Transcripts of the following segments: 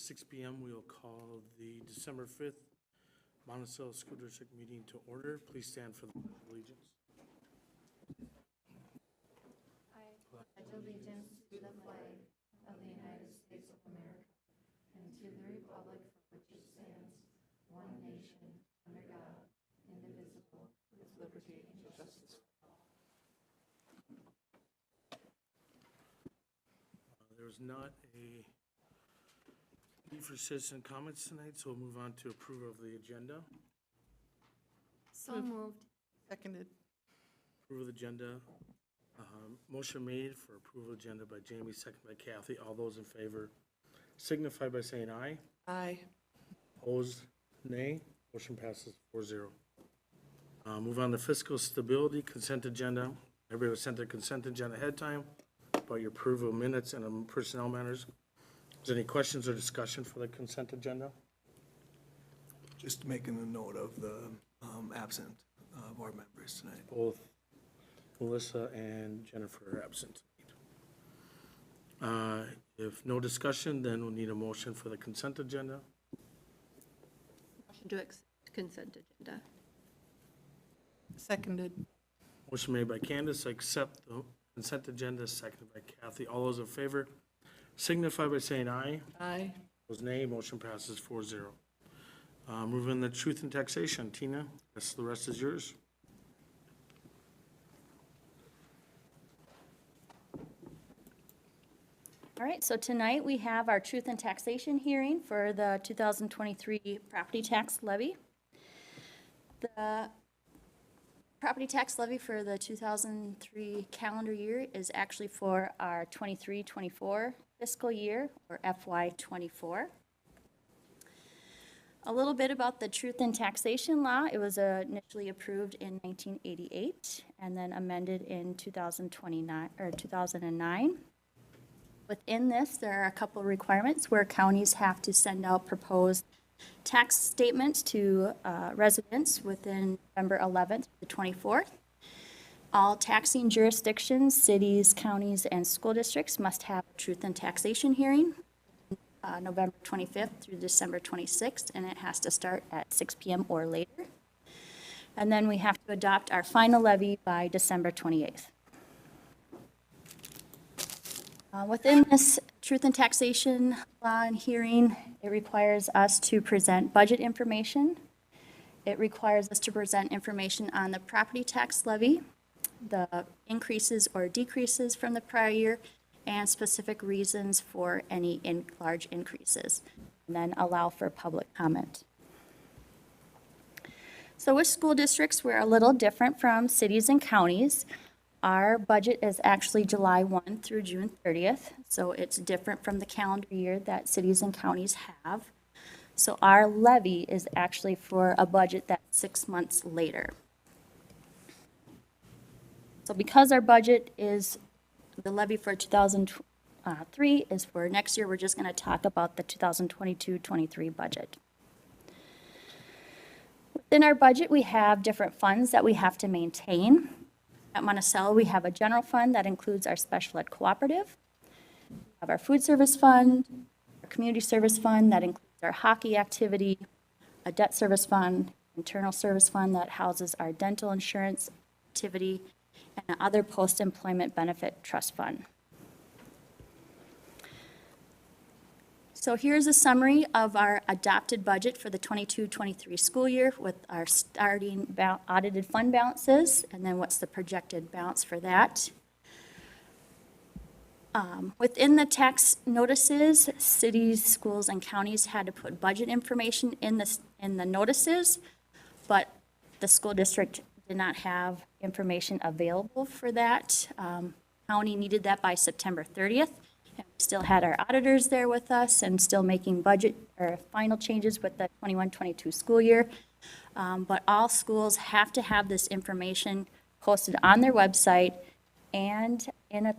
6 p.m. We will call the December 5th Monticello School District meeting to order. Please stand for the Pledge of Allegiance. I pledge allegiance to the flag of the United States of America and to the republic for which it stands, one nation, under God, indivisible, with liberty and justice for all. There's not a need for citizen comments tonight, so we'll move on to approval of the agenda. So moved. Seconded. Approval of the agenda. Motion made for approval of agenda by Jamie, second by Kathy. All those in favor signify by saying aye. Aye. Opposed, nay. Motion passes 4-0. Move on to fiscal stability consent agenda. Everybody was sent their consent agenda ahead of time about your approval of minutes and personnel matters. Is there any questions or discussion for the consent agenda? Just making a note of the absent board members tonight. Both Melissa and Jennifer are absent. If no discussion, then we'll need a motion for the consent agenda. Motion to accept consent agenda. Seconded. Motion made by Candace, accept the consent agenda, seconded by Kathy. All those in favor signify by saying aye. Aye. Those nay, motion passes 4-0. Moving to truth and taxation. Tina, guess the rest is yours. All right, so tonight we have our truth and taxation hearing for the 2023 property tax levy. The property tax levy for the 2003 calendar year is actually for our 23-24 fiscal year, or FY24. A little bit about the truth in taxation law. It was initially approved in 1988 and then amended in 2009. Within this, there are a couple of requirements where counties have to send out proposed tax statements to residents within November 11th to the 24th. All taxing jurisdictions, cities, counties, and school districts must have a truth and taxation hearing November 25th through December 26th, and it has to start at 6 p.m. or later. And then we have to adopt our final levy by December 28th. Within this truth and taxation law and hearing, it requires us to present budget information. It requires us to present information on the property tax levy, the increases or decreases from the prior year, and specific reasons for any large increases, and then allow for public comment. So with school districts, we're a little different from cities and counties. Our budget is actually July 1 through June 30th, so it's different from the calendar year that cities and counties have. So our levy is actually for a budget that's 6 months later. So because our budget is, the levy for 2003 is for next year, we're just going to talk about the 2022-23 budget. Within our budget, we have different funds that we have to maintain. At Monticello, we have a general fund that includes our special ed cooperative. We have our food service fund, our community service fund that includes our hockey activity, a debt service fund, internal service fund that houses our dental insurance activity, and other post-employment benefit trust fund. So here's a summary of our adopted budget for the 22-23 school year with our starting audited fund balances, and then what's the projected balance for that. Within the tax notices, cities, schools, and counties had to put budget information in the notices, but the school district did not have information available for that. County needed that by September 30th. And we still had our auditors there with us and still making budget or final changes with the 21-22 school year. But all schools have to have this information posted on their website and in a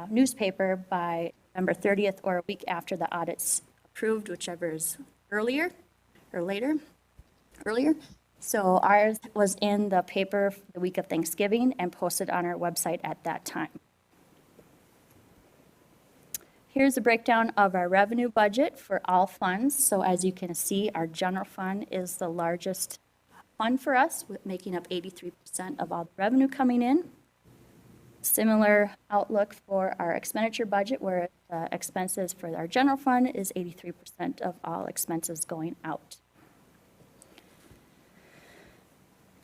newspaper by November 30th or a week after the audit's approved, whichever is earlier or later, earlier. So ours was in the paper the week of Thanksgiving and posted on our website at that time. Here's a breakdown of our revenue budget for all funds. So as you can see, our general fund is the largest fund for us, with making up 83% of all the revenue coming in. Similar outlook for our expenditure budget, where expenses for our general fund is 83% of all expenses going out.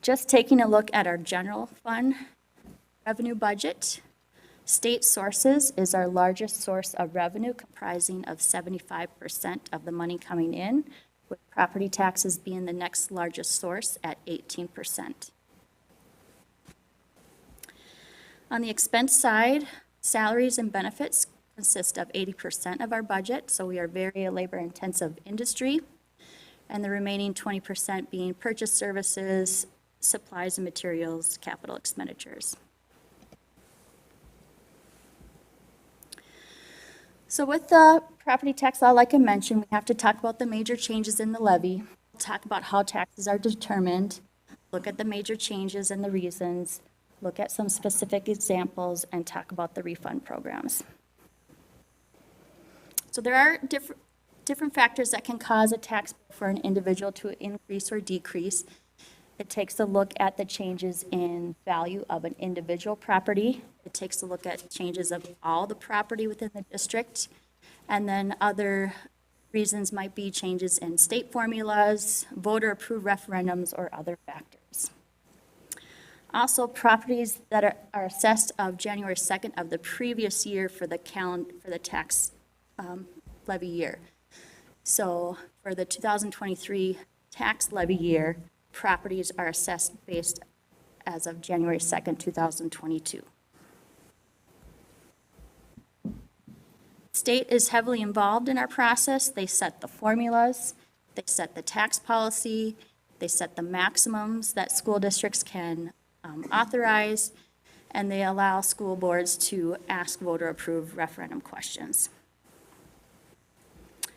Just taking a look at our general fund revenue budget, state sources is our largest source of revenue, comprising of 75% of the money coming in, with property taxes being the next largest source at 18%. On the expense side, salaries and benefits consist of 80% of our budget, so we are very a labor-intensive industry, and the remaining 20% being purchase services, supplies and materials, capital expenditures. So with the property tax law, like I mentioned, we have to talk about the major changes in the levy, talk about how taxes are determined, look at the major changes and the reasons, look at some specific examples, and talk about the refund programs. So there are different factors that can cause a tax bill for an individual to increase or decrease. It takes a look at the changes in value of an individual property. It takes a look at changes of all the property within the district. And then other reasons might be changes in state formulas, voter-approved referendums, or other factors. Also, properties that are assessed of January 2nd of the previous year for the tax levy year. So for the 2023 tax levy year, properties are assessed based as of January 2nd, 2022. State is heavily involved in our process. They set the formulas, they set the tax policy, they set the maximums that school districts can authorize, and they allow school boards to ask voter-approved referendum questions.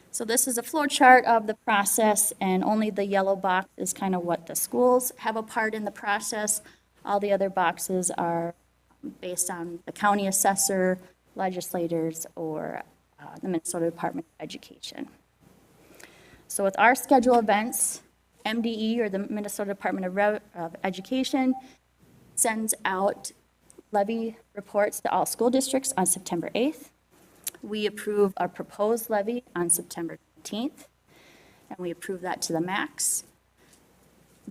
So this is a flow chart of the process, and only the yellow box is kind of what the schools have a part in the process. All the other boxes are based on the county assessor, legislators, or the Minnesota Department of Education. So with our schedule events, MDE, or the Minnesota Department of Education, sends out levy reports to all school districts on September 8th. We approve our proposed levy on September 19th, and we approve that to the max.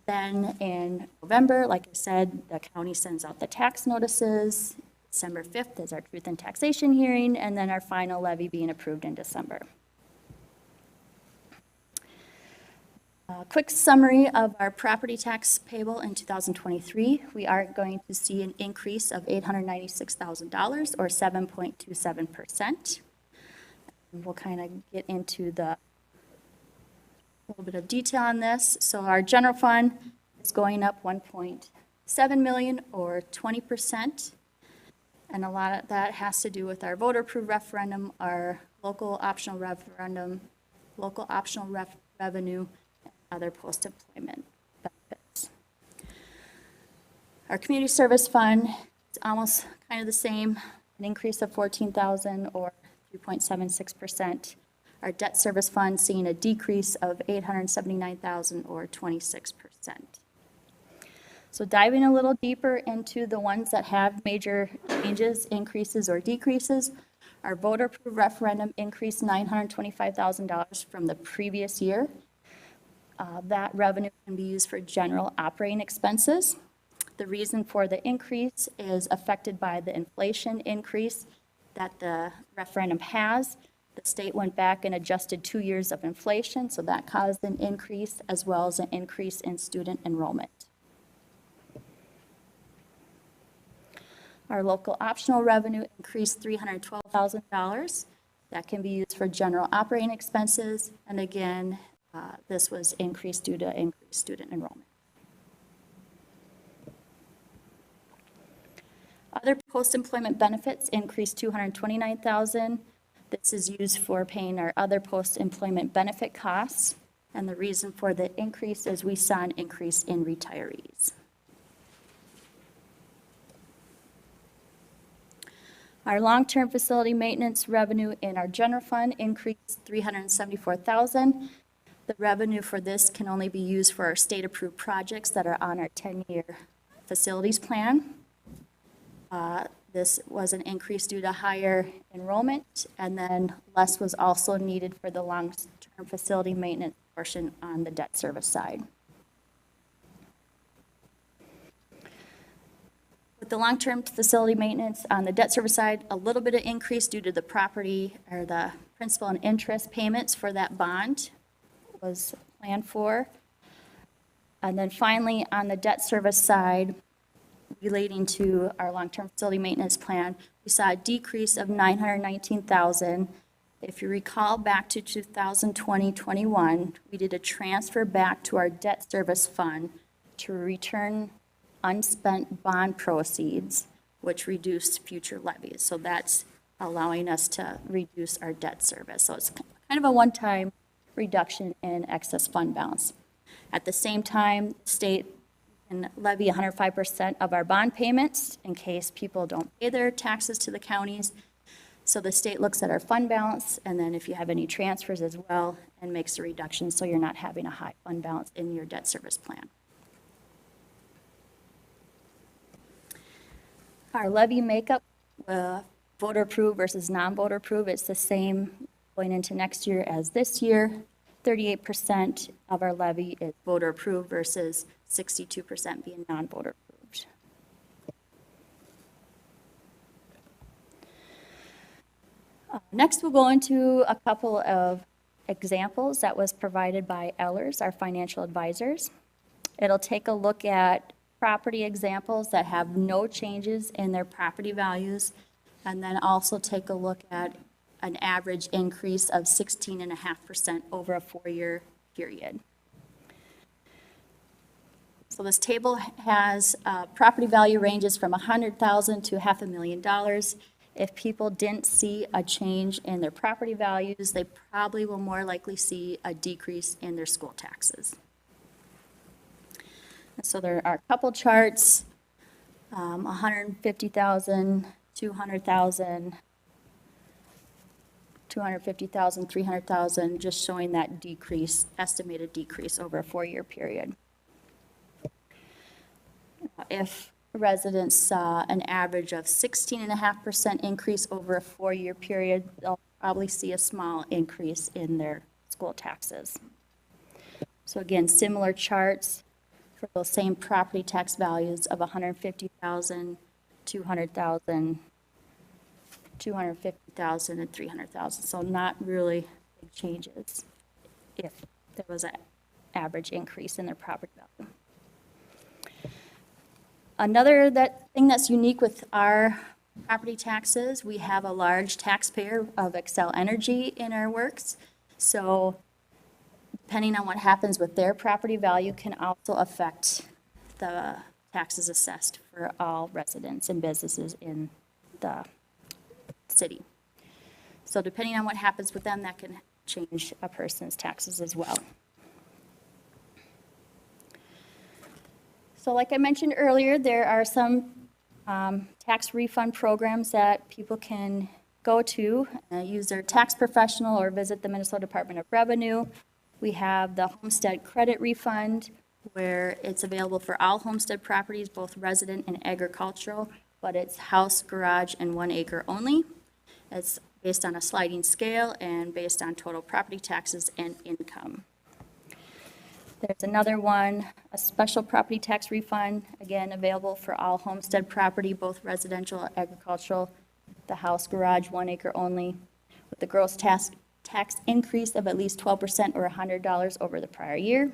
Then in November, like I said, the county sends out the tax notices. December 5th is our truth and taxation hearing, and then our final levy being approved in December. A quick summary of our property tax payable in 2023. We are going to see an increase of $896,000, or 7.27%. We'll kind of get into a little bit of detail on this. So our general fund is going up 1.7 million, or 20%. And a lot of that has to do with our voter-approved referendum, our local optional referendum, revenue, and other post-employment benefits. Our community service fund is almost kind of the same, an increase of 14,000, or 3.76%. Our debt service fund seeing a decrease of 879,000, or 26%. So diving a little deeper into the ones that have major changes, increases, or decreases, our voter-approved referendum increased $925,000 from the previous year. That revenue can be used for general operating expenses. The reason for the increase is affected by the inflation increase that the referendum has. The state went back and adjusted 2 years of inflation, so that caused an increase, as well as an increase in student enrollment. Our local optional revenue increased $312,000. That can be used for general operating expenses, and again, this was increased due to increased student enrollment. Other post-employment benefits increased $229,000. This is used for paying our other post-employment benefit costs, and the reason for the increase is we saw an increase in retirees. Our long-term facility maintenance revenue in our general fund increased $374,000. The revenue for this can only be used for our state-approved projects that are on our 10-year facilities plan. This was an increase due to higher enrollment, and then less was also needed for the long-term facility maintenance portion on the debt service side. With the long-term facility maintenance on the debt service side, a little bit of increase due to the property or the principal and interest payments for that bond was planned for. And then finally, on the debt service side, relating to our long-term facility maintenance plan, we saw a decrease of $919,000. If you recall back to 2020-21, we did a transfer back to our debt service fund to return unspent bond proceeds, which reduced future levies. So that's allowing us to reduce our debt service. So it's kind of a one-time reduction in excess fund balance. At the same time, the state can levy 105% of our bond payments in case people don't pay their taxes to the counties. So the state looks at our fund balance, and then if you have any transfers as well, and makes a reduction so you're not having a high fund balance in your debt service plan. Our levy makeup, voter approved versus non-voter approved, it's the same going into next year as this year. 38% of our levy is voter approved versus 62% being non-voter approved. Next, we'll go into a couple of examples that was provided by Ellers, our financial advisors. It'll take a look at property examples that have no changes in their property values, and then also take a look at an average increase of 16.5% over a 4-year period. So this table has property value ranges from $100,000 to $500,000. If people didn't see a change in their property values, they probably will more likely see a decrease in their school taxes. So there are a couple charts, 150,000, 200,000, 250,000, 300,000, just showing that decrease, estimated decrease over a 4-year period. If residents saw an average of 16.5% increase over a 4-year period, they'll probably see a small increase in their school taxes. So again, similar charts for those same property tax values of 150,000, 200,000, 250,000, and 300,000. So not really big changes if there was an average increase in their property value. Another thing that's unique with our property taxes, we have a large taxpayer of Xcel Energy in our works. So depending on what happens with their property value can also affect the taxes assessed for all residents and businesses in the city. So depending on what happens with them, that can change a person's taxes as well. So like I mentioned earlier, there are some tax refund programs that people can go to, use their tax professional or visit the Minnesota Department of Revenue. We have the homestead credit refund, where it's available for all homestead properties, both resident and agricultural, but it's house, garage, and 1 acre only. It's based on a sliding scale and based on total property taxes and income. There's another one, a special property tax refund, again, available for all homestead property, both residential, agricultural, the house, garage, 1 acre only, with the gross tax increase of at least 12% or $100 over the prior year.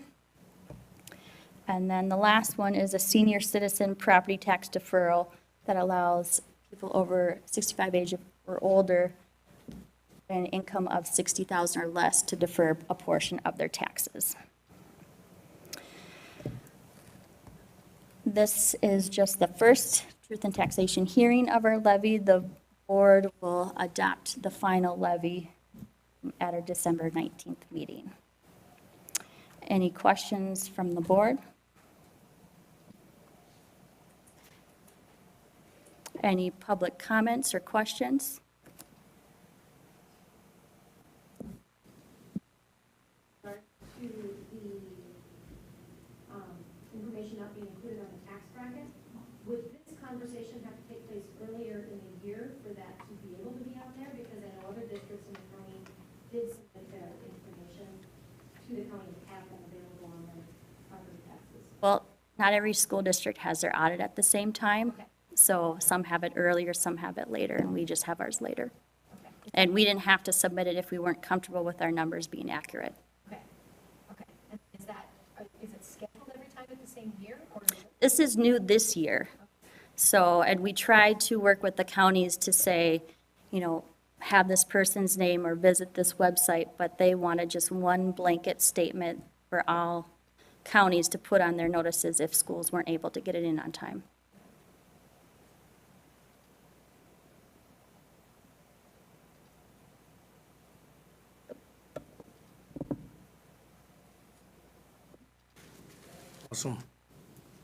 And then the last one is a senior citizen property tax deferral that allows people over 65 age or older an income of $60,000 or less to defer a portion of their taxes. This is just the first truth and taxation hearing of our levy. The board will adopt the final levy at our December 19th meeting. Any questions from the board? Any public comments or questions? To the information not being included on the tax bracket, would this conversation have to take place earlier in the year for that to be able to be out there? Because I know other districts in the county did submit their information to the county to have them available on their property taxes. Well, not every school district has their audit at the same time. Okay. So some have it earlier, some have it later, and we just have ours later. Okay. And we didn't have to submit it if we weren't comfortable with our numbers being accurate. Okay. Okay. And is it scheduled every time at the same year, or is it? This is new this year. So, and we tried to work with the counties to say, you know, have this person's name or visit this website, but they wanted just one blanket statement for all counties to put on their notices if schools weren't able to get it in on time. Awesome.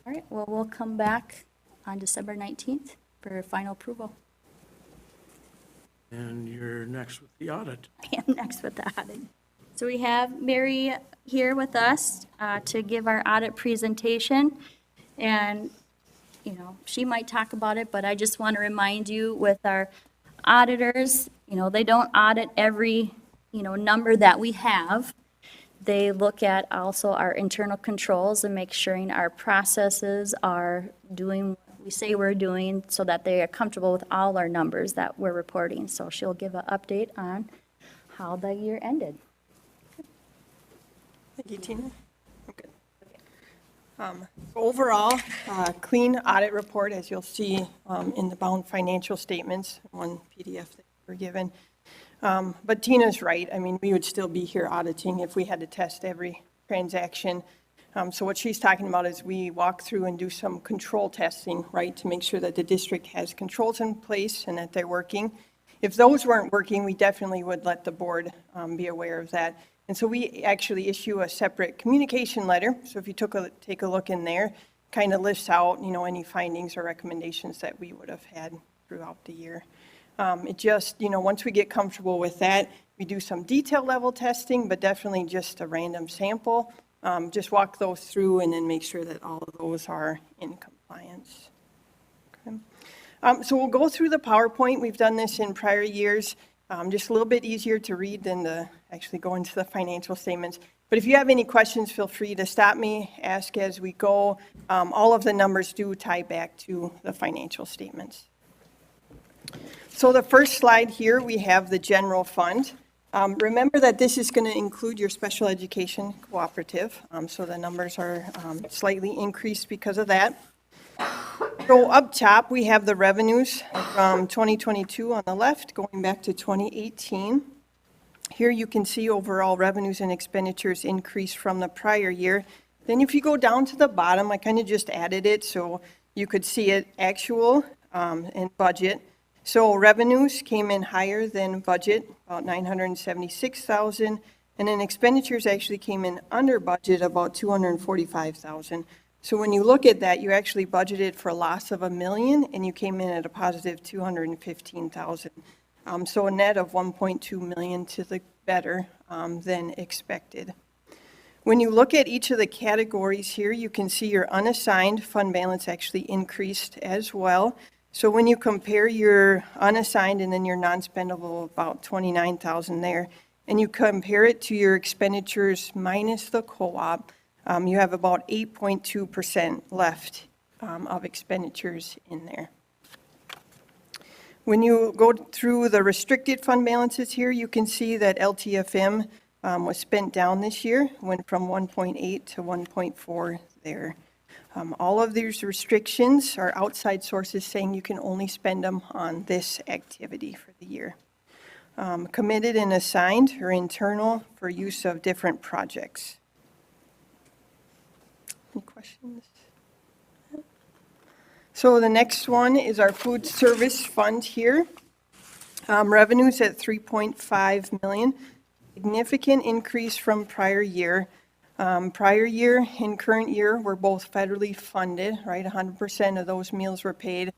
All right, well, we'll come back on December 19th for final approval. And you're next with the audit. I am next with the audit. So we have Mary here with us to give our audit presentation. And, you know, she might talk about it, but I just want to remind you with our auditors, you know, they don't audit every, you know, number that we have. They look at also our internal controls and make sure our processes are doing what we say we're doing so that they are comfortable with all our numbers that we're reporting. So she'll give an update on how the year ended. Thank you, Tina. Okay. Overall, clean audit report, as you'll see in the bound financial statements, one PDF that we're given. But Tina's right. I mean, we would still be here auditing if we had to test every transaction. So what she's talking about is we walk through and do some control testing, right, to make sure that the district has controls in place and that they're working. If those weren't working, we definitely would let the board be aware of that. And so we actually issue a separate communication letter. So if you take a look in there, kind of lists out, you know, any findings or recommendations that we would have had throughout the year. It just, you know, once we get comfortable with that, we do some detail level testing, but definitely just a random sample. Just walk those through and then make sure that all of those are in compliance. Okay. So we'll go through the PowerPoint. We've done this in prior years. Just a little bit easier to read than to actually go into the financial statements. But if you have any questions, feel free to stop me, ask as we go. All of the numbers do tie back to the financial statements. So the first slide here, we have the general fund. Remember that this is going to include your special education cooperative. So the numbers are slightly increased because of that. So up top, we have the revenues from 2022 on the left, going back to 2018. Here you can see overall revenues and expenditures increase from the prior year. Then if you go down to the bottom, I kind of just added it so you could see it actual and budget. So revenues came in higher than budget, about $976,000, and then expenditures actually came in under budget, about $245,000. So when you look at that, you actually budgeted for a loss of $1 million, and you came in at a positive $215,000. So a net of $1.2 million to the better than expected. When you look at each of the categories here, you can see your unassigned fund balance actually increased as well. So when you compare your unassigned and then your non-spendable, about $29,000 there, and you compare it to your expenditures minus the co-op, you have about 8.2% left of expenditures in there. When you go through the restricted fund balances here, you can see that LTFM was spent down this year, went from 1.8 to 1.4 there. All of these restrictions are outside sources saying you can only spend them on this activity for the year. Committed and assigned are internal for use of different projects. Any questions? So the next one is our food service fund here. Revenues at $3.5 million, significant increase from prior year. Prior year and current year were both federally funded, right? 100% of those meals were paid.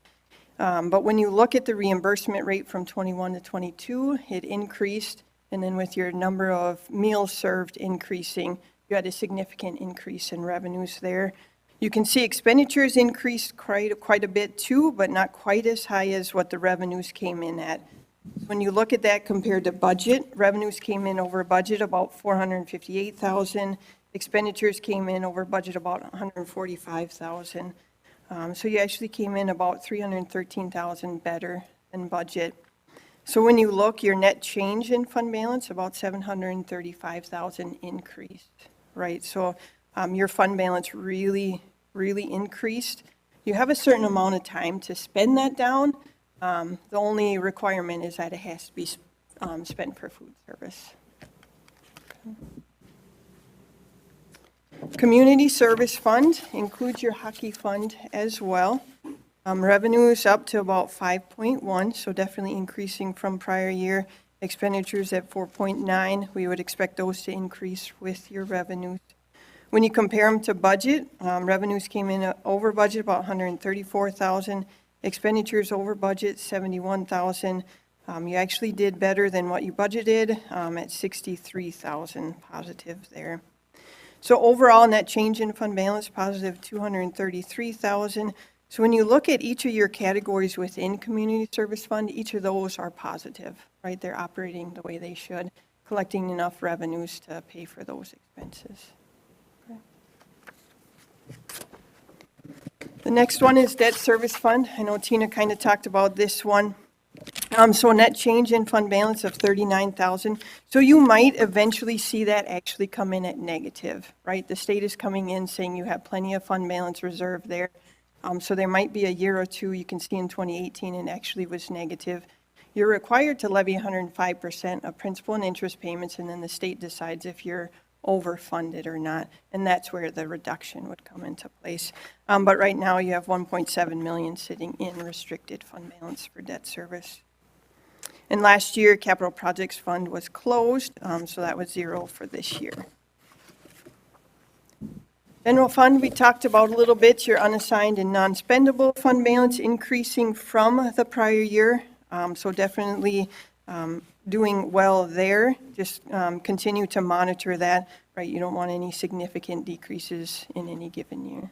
But when you look at the reimbursement rate from 21 to 22, it increased, and then with your number of meals served increasing, you had a significant increase in revenues there. You can see expenditures increased quite a bit too, but not quite as high as what the revenues came in at. When you look at that compared to budget, revenues came in over budget about 458,000. Expenditures came in over budget about 145,000. So you actually came in about 313,000 better than budget. So when you look, your net change in fund balance, about 735,000 increased, right? So your fund balance really increased. You have a certain amount of time to spend that down. The only requirement is that it has to be spent for food service. Community Service Fund includes your hockey fund as well. Revenues up to about 5.1, so definitely increasing from prior year. Expenditures at 4.9, we would expect those to increase with your revenues. When you compare them to budget, revenues came in over budget about 134,000. Expenditures over budget 71,000. You actually did better than what you budgeted at 63,000 positive there. So overall net change in fund balance positive 233,000. So when you look at each of your categories within Community Service Fund, each of those are positive, right? They're operating the way they should, collecting enough revenues to pay for those expenses. Okay. The next one is Debt Service Fund. I know Tina kind of talked about this one. So net change in fund balance of 39,000. So you might eventually see that actually come in at negative, right? The state is coming in saying you have plenty of fund balance reserve there. So there might be a year or two, you can see in 2018, it actually was negative. You're required to levy 105% of principal and interest payments, and then the state decides if you're overfunded or not, and that's where the reduction would come into place. But right now you have 1.7 million sitting in restricted fund balance for debt service. And last year, Capital Projects Fund was closed, so that was zero for this year. General fund, we talked about a little bit, your unassigned and non-spendable fund balance increasing from the prior year. So definitely doing well there. Just continue to monitor that, right? You don't want any significant decreases in any given year.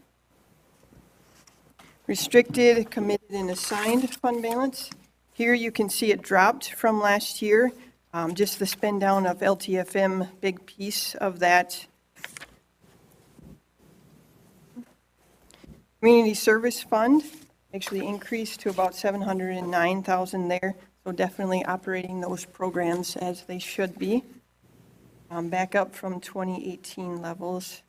Restricted, committed, and assigned fund balance. Here you can see it dropped from last year. Just the spend down of LTFM, big piece of that. Community Service Fund actually increased to about 709,000 there. So definitely operating those programs as they should be. Back up from 2018 levels.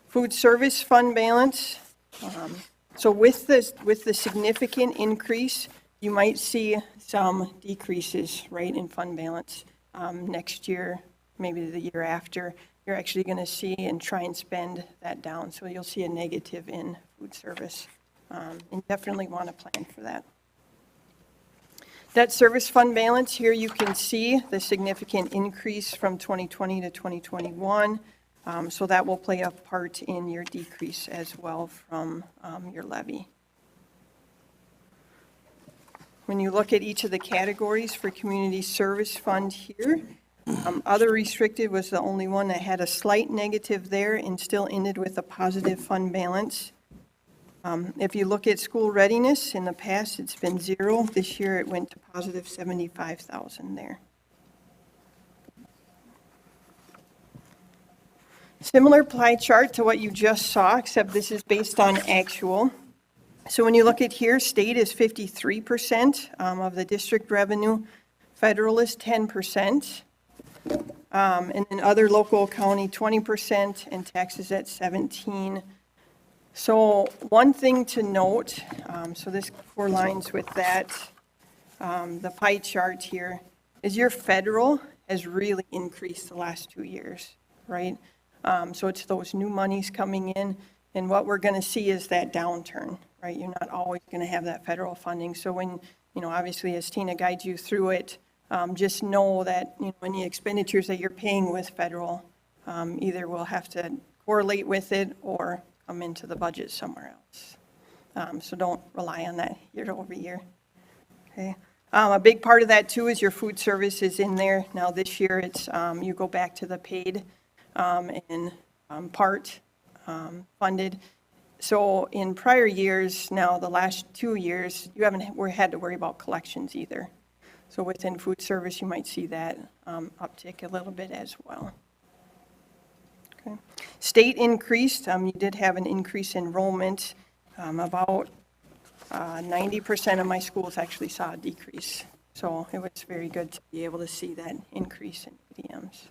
Food Service Fund balance. So with the significant increase, you might see some decreases, right, in fund balance next year, maybe the year after. You're actually going to see and try and spend that down. So you'll see a negative in food service. And definitely want to plan for that. Debt service fund balance, here you can see the significant increase from 2020 to 2021. So that will play a part in your decrease as well from your levy. When you look at each of the categories for community service fund here, other restricted was the only one that had a slight negative there and still ended with a positive fund balance. If you look at school readiness, in the past it's been zero. This year it went to positive 75,000 there. Similar pie chart to what you just saw, except this is based on actual. So when you look at here, state is 53% of the district revenue, federal is 10%, and then other local county 20%, and taxes at 17%. So one thing to note, so this correlates with that, the pie chart here, is your federal has really increased the last 2 years, right? So it's those new monies coming in, and what we're going to see is that downturn, right? You're not always going to have that federal funding. So when, obviously as Tina guides you through it, just know that, any expenditures that you're paying with federal, either will have to correlate with it or come into the budget somewhere else. So don't rely on that year over year. Okay. A big part of that too is your food service is in there. Now this year it's, you go back to the paid and part funded. So in prior years, now the last 2 years, you haven't had to worry about collections either. So within food service, you might see that uptick a little bit as well. Okay. State increased, you did have an increase in enrollment. About 90% of my schools actually saw a decrease. So it was very good to be able to see that increase in ADMs.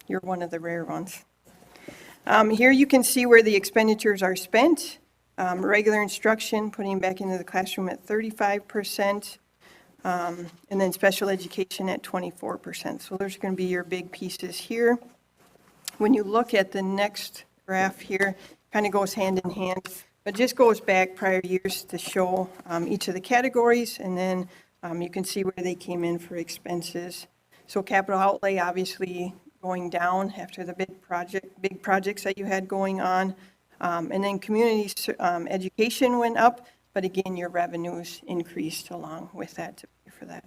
You're one of the rare ones. Here you can see where the expenditures are spent. Regular instruction, putting back into the classroom at 35%, and then special education at 24%. So there's going to be your big pieces here. When you look at the next graph here, kind of goes hand in hand, but just goes back prior years to show each of the categories, and then you can see where they came in for expenses. So capital outlay obviously going down after the big projects that you had going on. And then community education went up, but again, your revenues increased along with that to pay for that.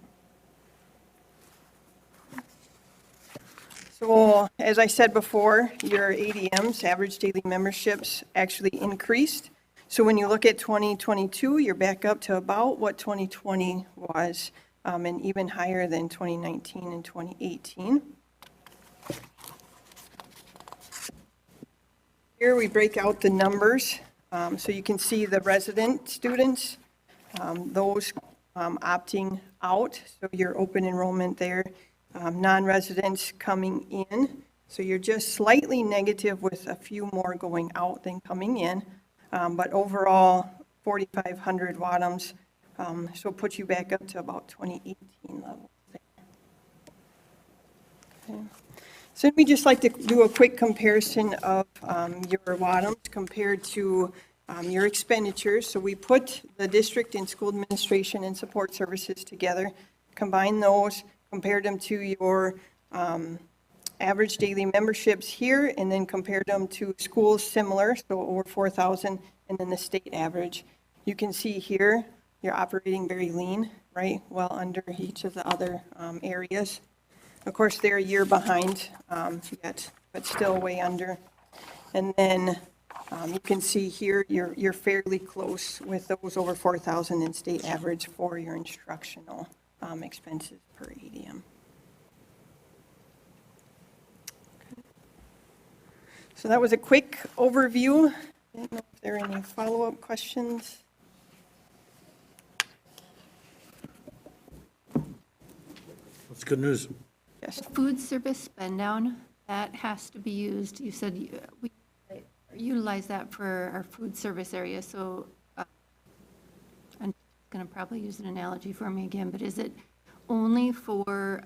So as I said before, your ADMs, average daily memberships, actually increased. So when you look at 2022, you're back up to about what 2020 was, and even higher than 2019 and 2018. Here we break out the numbers, so you can see the resident students, those opting out, so your open enrollment there, non-residents coming in, so you're just slightly negative with a few more going out than coming in, but overall 4,500 WADMs, so put you back up to about 2018 levels there. Okay. So we just like to do a quick comparison of your WADMs compared to your expenditures. So we put the district and school administration and support services together, combine those, compared them to your average daily memberships here, and then compared them to schools similar, so over 4,000, and then the state average. You can see here, you're operating very lean, right? Well under each of the other areas. Of course, they're a year behind yet, but still way under. And then you can see here, you're fairly close with those over 4,000 in state average for your instructional expenses per ADM. Okay. So that was a quick overview. I don't know if there are any follow-up questions. That's good news. Yes. Food service spend down, that has to be used, you said we utilize that for our food service area, so I'm going to probably use an analogy for me again, but is it only for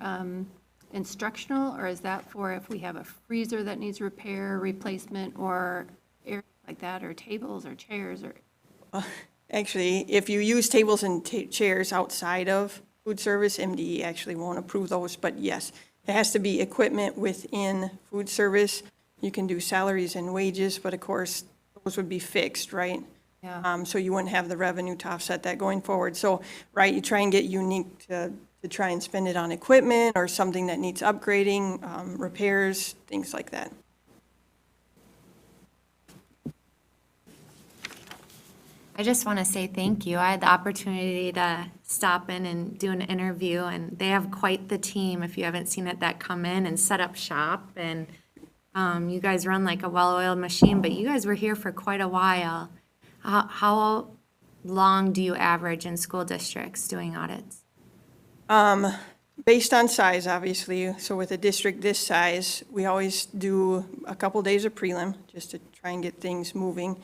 instructional, or is that for if we have a freezer that needs repair, replacement, or areas like that, or tables or chairs, or? Actually, if you use tables and chairs outside of food service, MDE actually won't approve those, but yes, it has to be equipment within food service. You can do salaries and wages, but of course, those would be fixed, right? Yeah. So you wouldn't have the revenue to offset that going forward. So, right, you try and get unique to try and spend it on equipment or something that needs upgrading, repairs, things like that. I just want to say thank you. I had the opportunity to stop in and do an interview, and they have quite the team, if you haven't seen it, that come in and set up shop. And you guys run like a well-oiled machine, but you guys were here for quite a while. How long do you average in school districts doing audits? Based on size, obviously. So with a district this size, we always do a couple days of prelim just to try and get things moving.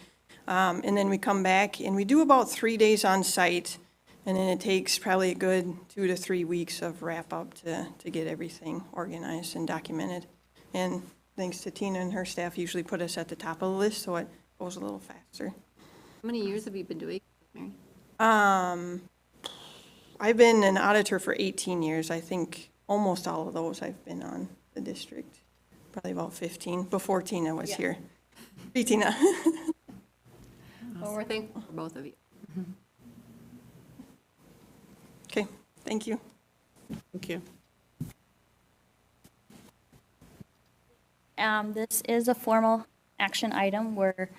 And then we come back and we do about 3 days on site, and then it takes probably a good 2 to 3 weeks of wrap up to get everything organized and documented. And thanks to Tina and her staff, usually put us at the top of the list, so it goes a little faster. How many years have you been doing it, Mary? I've been an auditor for 18 years. I think almost all of those I've been on the district, probably about 15, before Tina was here. Hey, Tina. Well, we're thankful for both of you. Okay, thank you. Thank you. This is a formal action item where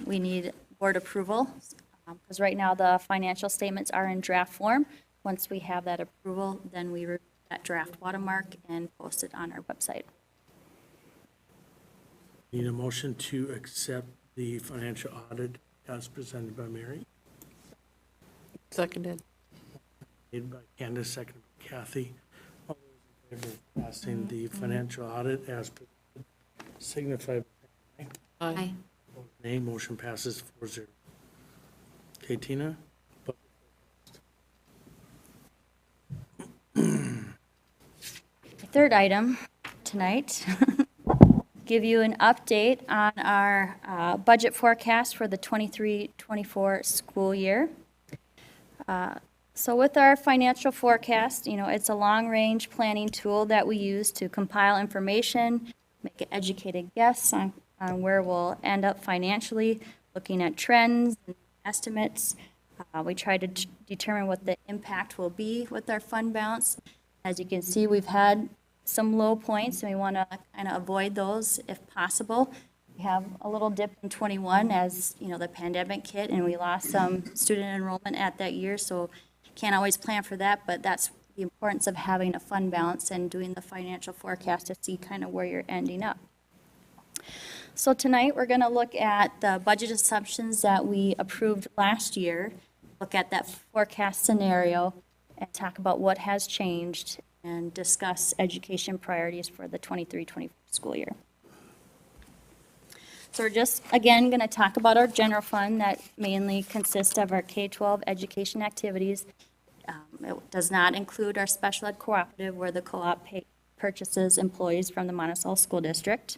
we need board approval, because right now the financial statements are in draft form. Once we have that approval, then we review that draft watermark and post it on our website. Need a motion to accept the financial audit as presented by Mary, Seconded. made by Candace, seconded by Kathy. All those in favor of passing the financial audit as presented, signify by Aye. nay. Motion passes 4-0. Okay, Tina? The third item tonight, give you an update on our budget forecast for the 23-24 school year. So with our financial forecast, it's a long-range planning tool that we use to compile information, make an educated guess on where we'll end up financially, looking at trends and estimates. We try to determine what the impact will be with our fund balance. As you can see, we've had some low points, and we want to kind of avoid those if possible. We have a little dip in 21 as, the pandemic hit, and we lost some student enrollment at that year, so can't always plan for that, but that's the importance of having a fund balance and doing the financial forecast to see kind of where you're ending up. So tonight, we're going to look at the budget assumptions that we approved last year, look at that forecast scenario, and talk about what has changed, and discuss education priorities for the 23-24 school year. So we're just, again, going to talk about our general fund that mainly consists of our K-12 education activities. It does not include our special ed cooperative, where the co-op purchases employees from the Monticello School District.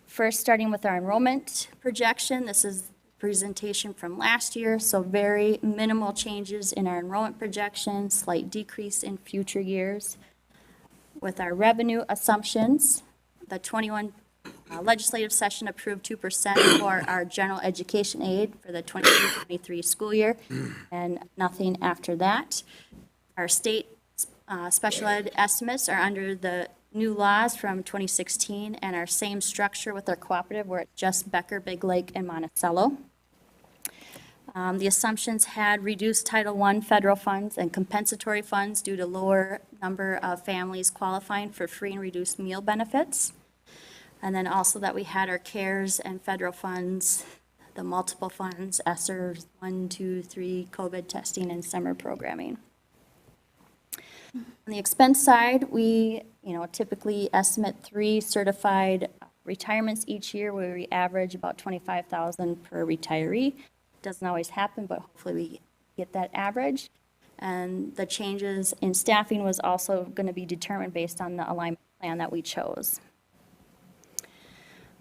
First, starting with our enrollment projection, this is presentation from last year, so very minimal changes in our enrollment projection, slight decrease in future years. With our revenue assumptions, the 21 legislative session approved 2% for our general education aid for the 22-23 school year, and nothing after that. Our state special ed estimates are under the new laws from 2016 and our same structure with our cooperative, where it's just Becker, Big Lake, and Monticello. The assumptions had reduced Title I federal funds and compensatory funds due to lower number of families qualifying for free and reduced meal benefits. And then also that we had our CARES and federal funds, the multiple funds, ESSER 1, 2, 3, COVID testing, and summer programming. On the expense side, we typically estimate 3 certified retirements each year, where we average about $25,000 per retiree. Doesn't always happen, but hopefully we get that average. And the changes in staffing was also going to be determined based on the alignment plan that we chose.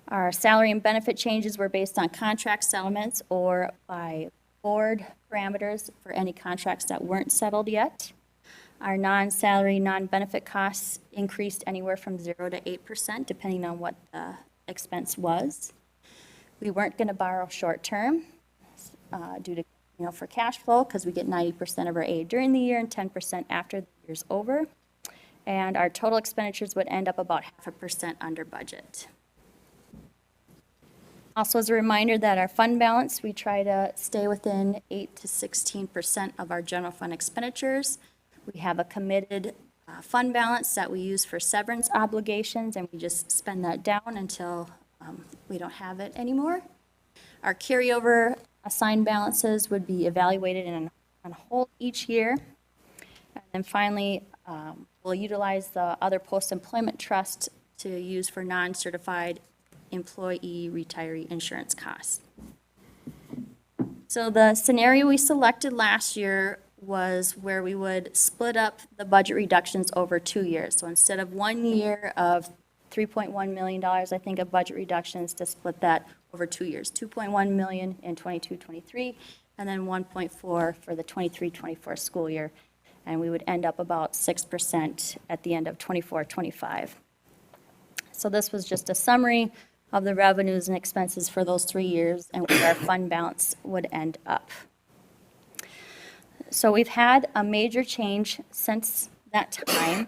Our salary and benefit changes were based on contract settlements or by board parameters for any contracts that weren't settled yet. Our non-salary, non-benefit costs increased anywhere from 0 to 8%, depending on what the expense was. We weren't going to borrow short-term due to, for cash flow, because we get 90% of our aid during the year and 10% after the year's over. And our total expenditures would end up about 0.5% under budget. Also, as a reminder that our fund balance, we try to stay within 8 to 16% of our general fund expenditures. We have a committed fund balance that we use for severance obligations, and we just spend that down until we don't have it anymore. Our carryover assigned balances would be evaluated and on hold each year. And then finally, we'll utilize the other post-employment trust to use for non-certified employee retiree insurance costs. So the scenario we selected last year was where we would split up the budget reductions over 2 years. So instead of 1 year of $3.1 million, I think, of budget reductions, to split that over 2 years, $2.1 million in 22-23, and then 1.4 for the 23-24 school year. And we would end up about 6% at the end of 24-25. So this was just a summary of the revenues and expenses for those 3 years and where our fund balance would end up. So we've had a major change since that time.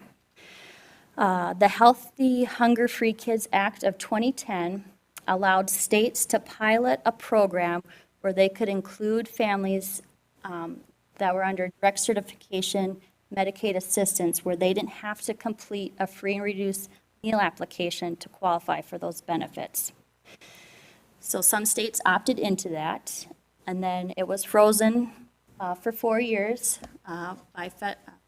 The Healthy Hunger-Free Kids Act of 2010 allowed states to pilot a program where they could include families that were under direct certification Medicaid assistance, where they didn't have to complete a free and reduced meal application to qualify for those benefits. So some states opted into that, and then it was frozen for 4 years by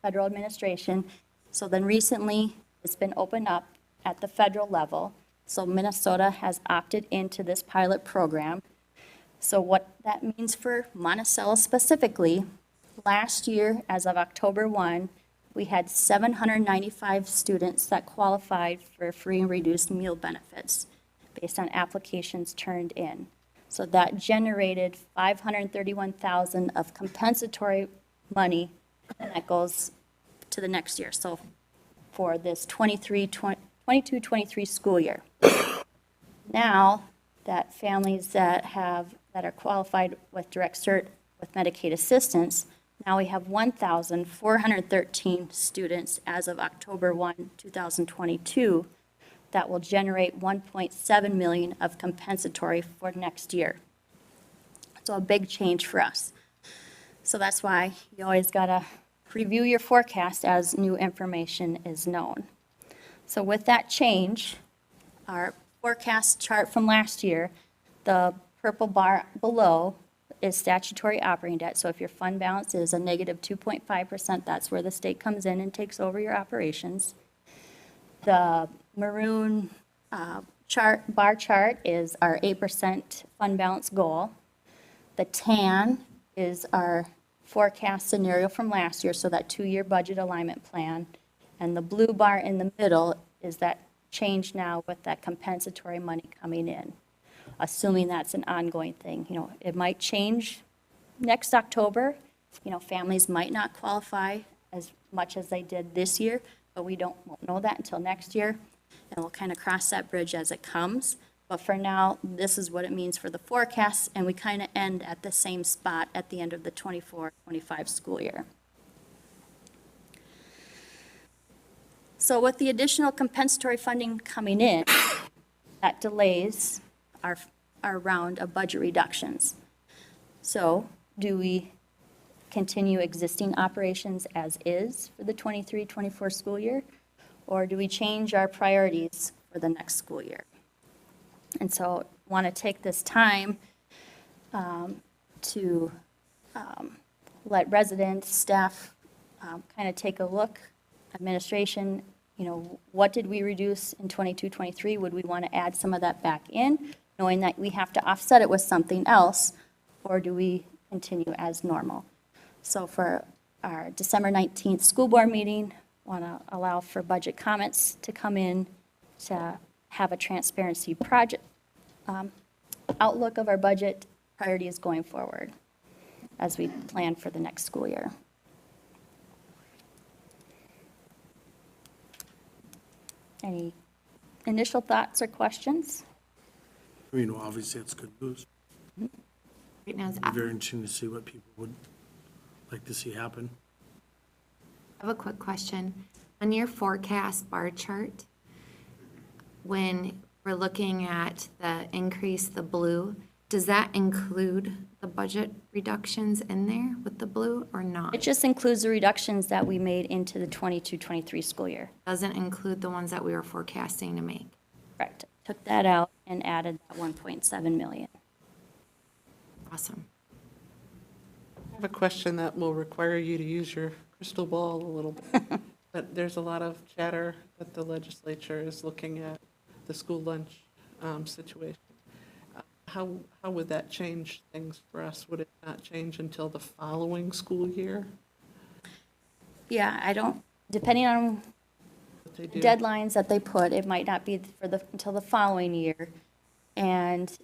federal administration. So then recently, it's been opened up at the federal level. So Minnesota has opted into this pilot program. So what that means for Monticello specifically, last year, as of October 1, we had 795 students that qualified for free and reduced meal benefits based on applications turned in. So that generated $531,000 of compensatory money, and that goes to the next year. So for this 22-23 school year. Now that families that are qualified with direct cert with Medicaid assistance, now we have 1,413 students as of October 1, 2022, that will generate $1.7 million of compensatory for next year. So a big change for us. So that's why you always gotta review your forecast as new information is known. So with that change, our forecast chart from last year, the purple bar below is statutory operating debt. So if your fund balance is a negative 2.5%, that's where the state comes in and takes over your operations. The maroon bar chart is our 8% fund balance goal. The tan is our forecast scenario from last year, so that 2-year budget alignment plan. And the blue bar in the middle is that change now with that compensatory money coming in, assuming that's an ongoing thing. You know, it might change next October. You know, families might not qualify as much as they did this year, but won't know that until next year. And we'll kind of cross that bridge as it comes. But for now, this is what it means for the forecast, and we kind of end at the same spot at the end of the 24-25 school year. So with the additional compensatory funding coming in, that delays our round of budget reductions. So do we continue existing operations as is for the 23-24 school year, or do we change our priorities for the next school year? And so want to take this time to let residents, staff kind of take a look, administration, you know, what did we reduce in 22-23? Would we want to add some of that back in, knowing that we have to offset it with something else, or do we continue as normal? So for our December 19th school board meeting, want to allow for budget comments to come in to have a transparency project outlook of our budget priorities going forward as we plan for the next school year. Any initial thoughts or questions? You know, obviously, it's good news. Right now, It'd be very interesting to see what people would like to see happen. I have a quick question. On your forecast bar chart, when we're looking at the increase, the blue, does that include the budget reductions in there with the blue or not? It just includes the reductions that we made into the 22-23 school year. Doesn't include the ones that we were forecasting to make. Correct. Took that out and added that 1.7 million. Awesome. I have a question that will require you to use your crystal ball a little bit. But there's a lot of chatter that the legislature is looking at the school lunch situation. How would that change things for us? Would it not change until the following school year? Yeah, I don't, depending on What they do? deadlines that they put, it might not be until the following year. And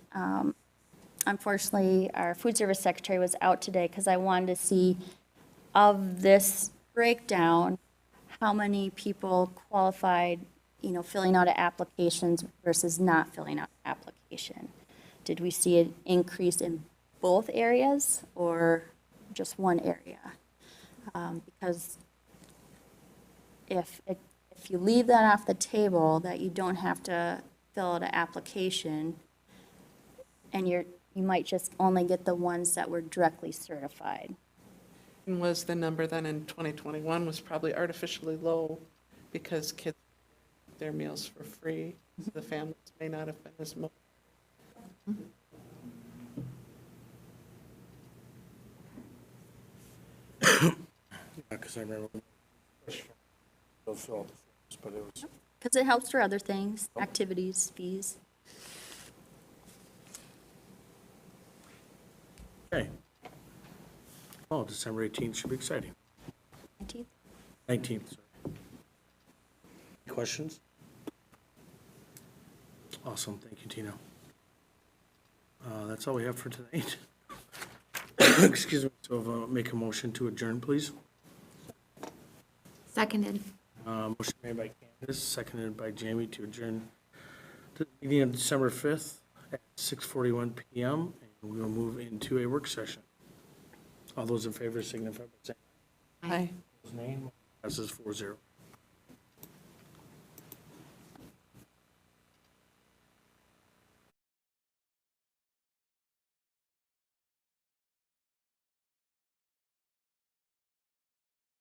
unfortunately, our food service secretary was out today because I wanted to see of this breakdown, how many people qualified, filling out applications versus not filling out application? Did we see an increase in both areas or just one area? Because if you leave that off the table, that you don't have to fill out an application, and you might just only get the ones that were directly certified. And was the number then in 2021 was probably artificially low because kids get their meals for free. So the families may not have been as much. Because I remember they'll fill out the forms, but it was, Because it helps for other things, activities, fees. okay. Oh, December 18th should be exciting. 19th. 19th, sorry. Any questions? Awesome, thank you, Tina. That's all we have for tonight. Excuse me, so make a motion to adjourn, please. Seconded. Motion made by Candace, seconded by Jamie to adjourn to the meeting of December 5th at 6:41 PM, and we will move into a work session. All those in favor signify by saying Aye. aye. Passes 4-0.